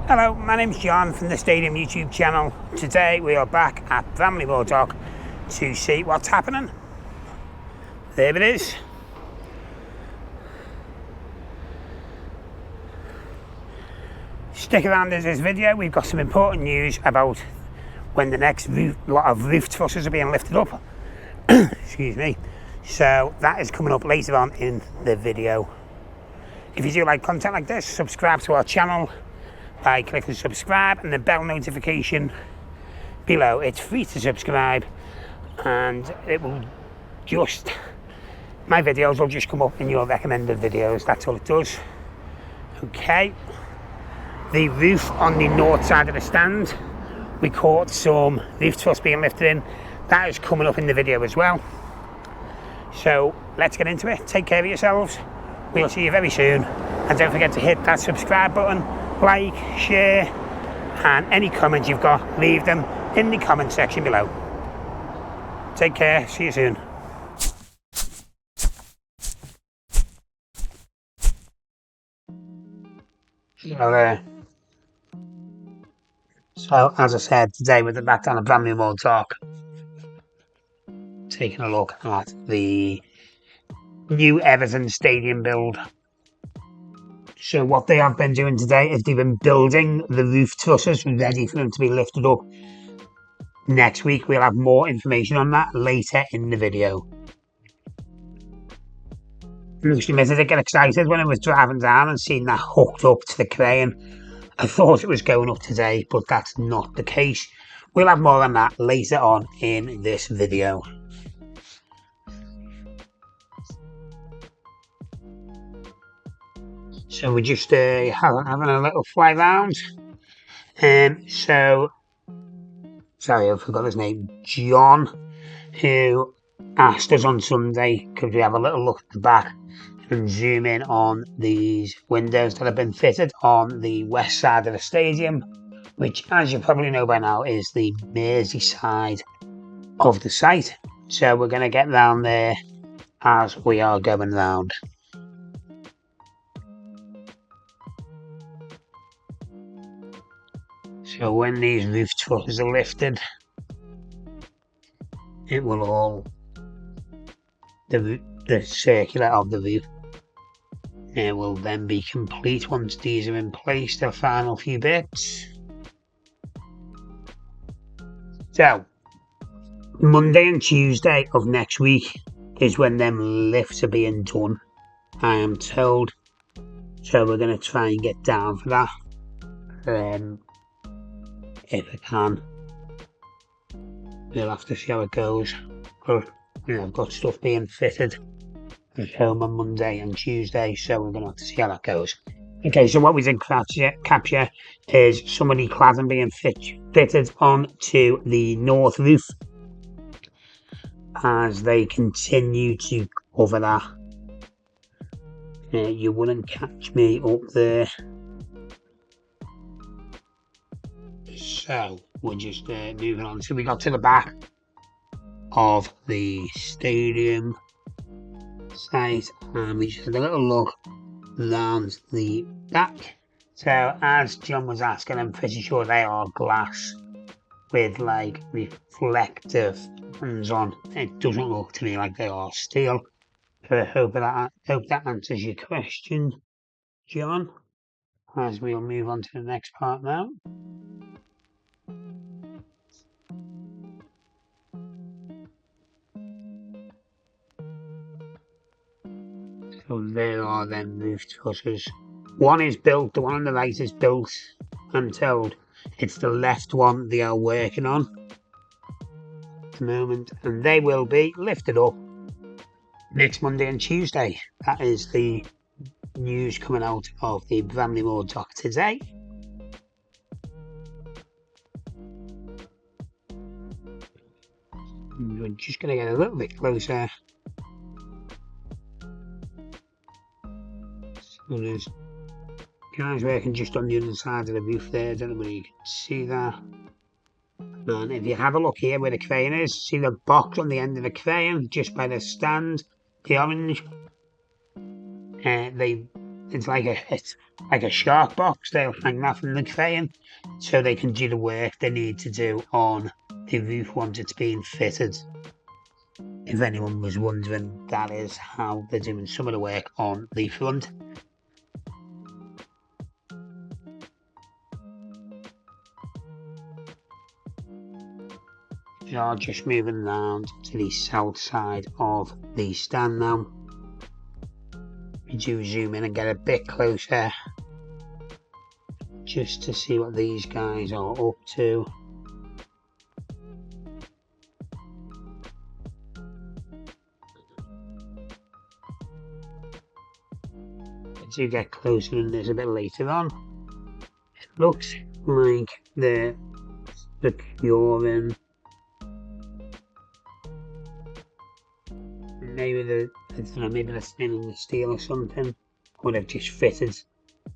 Hello, my name's John from the Stadium YouTube channel. Today we are back at Bramley-moore dock to see what's happening. There it is. Stick around in this video, we've got some important news about when the next lot of roof trusses are being lifted up. Excuse me. So that is coming up later on in the video. If you do like content like this, subscribe to our channel by clicking subscribe and the bell notification below. It's free to subscribe and it will just, my videos will just come up in your recommended videos. That's all it does. Okay, the roof on the north side of the stand, we caught some roof truss being lifted in. That is coming up in the video as well. So let's get into it. Take care of yourselves. We'll see you very soon, and don't forget to hit that subscribe button, like, share, and any comments you've got, leave them in the comment section below. Take care, see you soon. Hello there. So as I said, today we're back down at Bramley-moore dock, taking a look at the new Everton stadium build. So what they have been doing today is they've been building the roof trusses ready for them to be lifted up. Next week we'll have more information on that later in the video. I must admit, I did get excited when I was driving down and seeing that hooked up to the crane. I thought it was going up today, but that's not the case. We'll have more on that later on in this video. So we're just having a little fly round. Sorry, I forgot his name. John, who asked us on Sunday, could we have a little look at the back and zoom in on these windows that have been fitted on the west side of the stadium, which, as you probably know by now, is the Mersey side of the site. So we're going to get round there as we are going round. So when these roof trusses are lifted, it will all, the circular of the roof, it will then be complete once these are in place, the final few bits. So Monday and Tuesday of next week is when them lifts are being done, I am told. So we're going to try and get down for that. If I can, we'll have to see how it goes. But I've got stuff being fitted at home on Monday and Tuesday, so we're going to have to see how that goes. Okay, so what we did capture is somebody cladding being fitted onto the north roof as they continue to cover that. You wouldn't catch me up there. So we're just moving on. So we got to the back of the stadium site and we just had a little look round the back. So as John was asking, I'm pretty sure they are glass with like reflective things on. It doesn't look to me like they are steel. So I hope that answers your question, John, as we'll move on to the next part now. So there are them roof trusses. One is built, the one on the right is built, I'm told. It's the left one they are working on at the moment, and they will be lifted up next Monday and Tuesday. That is the news coming out of the Bramley-moore dock today. We're just going to get a little bit closer. So there's guys working just on the other side of the roof there. I don't know whether you can see that. And if you have a look here where the crane is, see the box on the end of the crane just by the stand, the orange. They it's like a shark box. They'll hang that from the crane so they can do the work they need to do on the roof once it's being fitted. If anyone was wondering, that is how they're doing some of the work on the front. We are just moving around to the south side of the stand now. We do zoom in and get a bit closer just to see what these guys are up to. As you get closer and there's a bit later on, it looks like they're securing. Maybe they're thinning the steel or something, or they've just fitted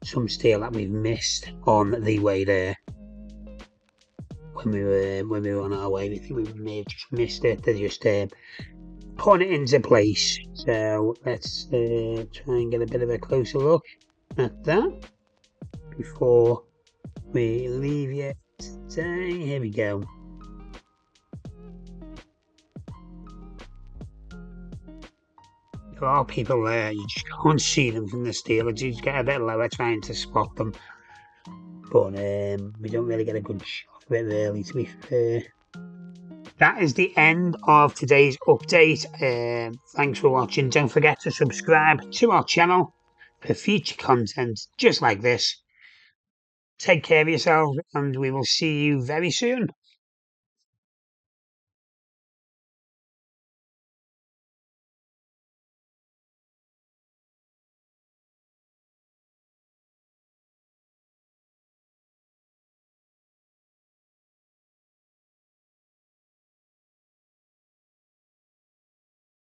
some steel that we've missed on the way there. When we were on our way, we think we may have just missed it. They're just putting it into place. So let's try and get a bit of a closer look at that before we leave you today. Here we go. There are people there, you just can't see them from the steel. You just get a bit lower trying to spot them, but we don't really get a good shot of it really, to be fair. That is the end of today's update. Thanks for watching. Don't forget to subscribe to our channel for future content just like this. Take care of yourselves, and we will see you very soon.